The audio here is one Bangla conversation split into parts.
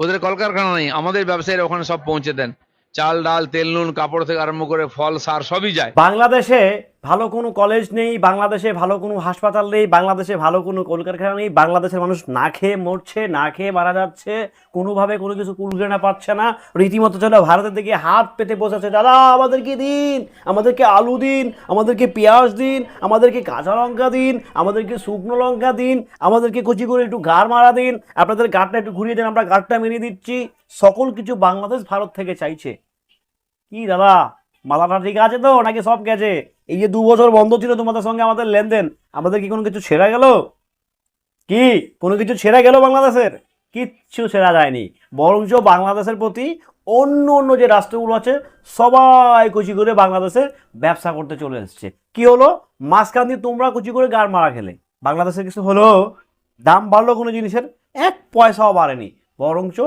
ওদের কলকারখানা নেই, আমাদের ব্যবসায়ীরা ওখানে সব পৌঁছে দেন। চাল ডাল তেল নুন কাপড় থেকে আরম্ভ করে ফল সার সবই যায়। বাংলাদেশে ভালো কোনো কলেজ নেই, বাংলাদেশে ভালো কোনো হাসপাতাল নেই, বাংলাদেশে ভালো কোনো কলকারখানা নেই, বাংলাদেশের মানুষ না খেয়ে মরছে, না খেয়ে মারা যাচ্ছে, কোনোভাবে কোনো কিছু কুলগেনা পাচ্ছে না। রীতিমতো যেন ভারতের দিকে হাত পেতে বসেছে, দাদা আমাদেরকে দিন, আমাদেরকে আলু দিন, আমাদেরকে পেঁয়াজ দিন, আমাদেরকে কাঁচা লঙ্কা দিন, আমাদেরকে শুকনো লঙ্কা দিন, আমাদেরকে কচি করে একটু গাড় মারা দিন, আপনাদের গাড়টা একটু ঘুরিয়ে দিন, আমরা গাড়টা মেরে দিচ্ছি। সকল কিছু বাংলাদেশ ভারত থেকে চাইছে। কি দাদা, মাথাটা ঠিক আছে তো নাকি সব গেছে? এই যে 2 বছর বন্ধ ছিল তোমাদের সঙ্গে আমাদের লেনদেন, আমাদের কি কোনো কিছু ছেড়ে গেল? কি কোনো কিছু ছেড়ে গেল বাংলাদেশের? কিচ্ছু ছেড়া যায়নি, বরঞ্চ বাংলাদেশের প্রতি অন্য অন্য যে রাষ্ট্রগুলো আছে সবাই কুচি করে বাংলাদেশে ব্যবসা করতে চলে এসছে। কি হলো, মাঝখান দিয়ে তোমরা কুচি করে গাড় মারা খেলে, বাংলাদেশের কিছু হলো? দাম বাড়লো কোনো জিনিসের? 1 পয়সাও বাড়েনি, বরঞ্চ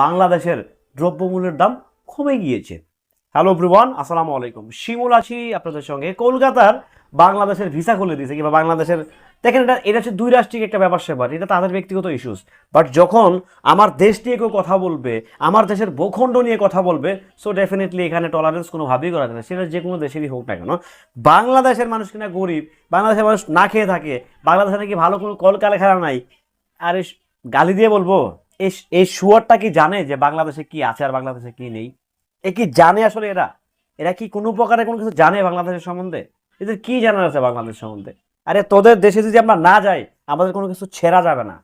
বাংলাদেশের দ্রব্যমূল্যের দাম কমে গিয়েছে। হ্যালো এভরিওয়ান, আসসালামু আলাইকুম। শিমুল আছি আপনাদের সঙ্গে। কলকাতার বাংলাদেশের ভিসা খুলে দিয়েছে, কিংবা বাংলাদেশের, দেখেন এটা এটা হচ্ছে 2 রাষ্ট্রিক একটা ব্যাপার স্যাপার, এটা তাদের ব্যক্তিগত ইস্যুস। বাট যখন আমার দেশ নিয়ে কেউ কথা বলবে, আমার দেশের ভূখণ্ড নিয়ে কথা বলবে, সো ডেফিনেটলি এখানে টলারেন্স কোনোভাবেই করা যায় না, সেটা যে কোনো দেশেরই হোক না কেন। বাংলাদেশের মানুষ কিনা গরিব, বাংলাদেশের মানুষ না খেয়ে থাকে, বাংলাদেশে নাকি ভালো কোনো কলকারখানা নাই, আর গালি দিয়ে বলবো? এই এই শুয়ারটা কি জানে যে বাংলাদেশে কি আছে আর বাংলাদেশে কি নেই? এ কি জানে আসলে? এরা এরা কি কোনো প্রকারে কোনো কিছু জানে বাংলাদেশের সম্বন্ধে? এদের কি জানার আছে বাংলাদেশ সম্বন্ধে? আরে তোদের দেশে যদি আমরা না যাই, আমাদের কোনো কিছু ছেড়া যাবে না,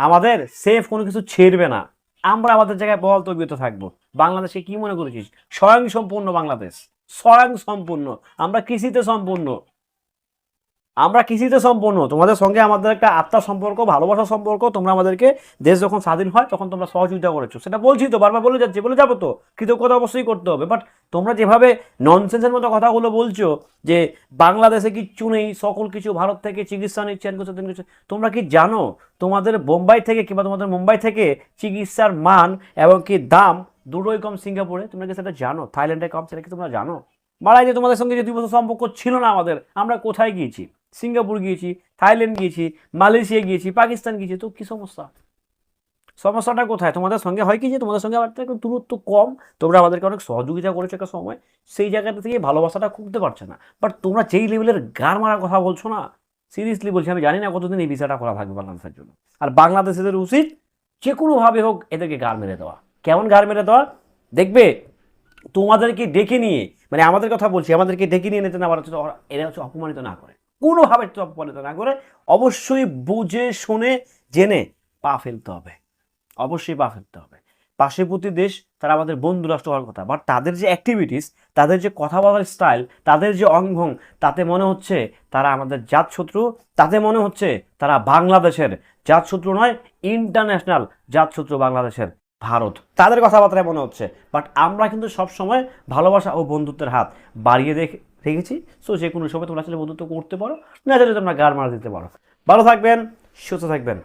আমাদের সেফ কোনো কিছু ছেড়বে না, আমরা আমাদের জায়গায় বল তবিয়ত থাকবো। বাংলাদেশে কি মনে করেছিস স্বয়ং সম্পূর্ণ বাংলাদেশ? স্বয়ং সম্পূর্ণ, আমরা কৃষিতে সম্পূর্ণ, আমরা কৃষিতে সম্পূর্ণ। তোমাদের সঙ্গে আমাদের একটা আত্মার সম্পর্ক, ভালোবাসার সম্পর্ক। তোমরা আমাদেরকে দেশ যখন স্বাধীন হয় তখন তোমরা সহযোগিতা করেছো, সেটা বলছি তো, বারবার বলে যাচ্ছি, বলে যাবো তো, কৃতজ্ঞতা অবশ্যই করতে হবে। বাট তোমরা যেভাবে ননসেন্সের মতো কথাগুলো বলছো যে বাংলাদেশে কিচ্ছু নেই, সকল কিছু ভারত থেকে চিকিৎসা নিচ্ছেন, তোমরা কি জানো তোমাদের বোম্বাই থেকে কিংবা তোমাদের মুম্বাই থেকে চিকিৎসার মান এবং কি দাম দুটোই কম সিঙ্গাপুরে? তোমরা কি সেটা জানো? থাইল্যান্ডে কম, সেটা কি তোমরা জানো? মারাই যে তোমাদের সঙ্গে যে 2 বছর সম্পর্ক ছিল না আমাদের, আমরা কোথায় গিয়েছি? সিঙ্গাপুর গিয়েছি, থাইল্যান্ড গিয়েছি, মালয়েশিয়া গিয়েছি, পাকিস্তান গিয়েছি, তো কি সমস্যা? সমস্যাটা কোথায়? তোমাদের সঙ্গে হয় কি যে তোমাদের সঙ্গে আমার একটু দূরত্ব কম, তোমরা আমাদেরকে অনেক সহযোগিতা করেছো একটা সময়, সেই জায়গাটা থেকে ভালোবাসাটা খুঁজতে পারছে না। বাট তোমরা যেই লেভেলের গার মারার কথা বলছো না, সিরিয়াসলি বলছি, আমি জানি না কতদিন এই বিষয়টা করা থাকবে বাংলাদেশের জন্য। আর বাংলাদেশের উচিত যে কোনোভাবে হোক এদেরকে গার মেরে দেওয়া। কেমন গার মেরে দেওয়া? দেখবে তোমাদেরকে ডেকে নিয়ে, মানে আমাদের কথা বলছি, আমাদেরকে ডেকে নিয়ে নিতে না পারা, এরা হচ্ছে অপমানিত না করে, কোনোভাবে অপমানিত না করে, অবশ্যই বুঝে শুনে জেনে পা ফেলতে হবে, অবশ্যই পা ফেলতে হবে। পার্শ্ববর্তী দেশ, তারা আমাদের বন্ধু রাষ্ট্র হওয়ার কথা, বাট তাদের যে অ্যাক্টিভিটিস, তাদের যে কথা বলার স্টাইল, তাদের যে অঙ্গভঙ্গ, তাতে মনে হচ্ছে তারা আমাদের জাতশত্রু, তাতে মনে হচ্ছে তারা বাংলাদেশের জাতশত্রু নয়, ইন্টারন্যাশনাল জাতশত্রু বাংলাদেশের ভারত, তাদের কথাবার্তায় মনে হচ্ছে। বাট আমরা কিন্তু সবসময় ভালোবাসা ও বন্ধুত্বের হাত বাড়িয়ে রেখেছি। সো যে কোনো সময় তোমরা আসলে বন্ধুত্ব করতে পারো, না চাইলে তোমরা গার মারা দিতে পারো। ভালো থাকবেন, সুস্থ থাকবেন।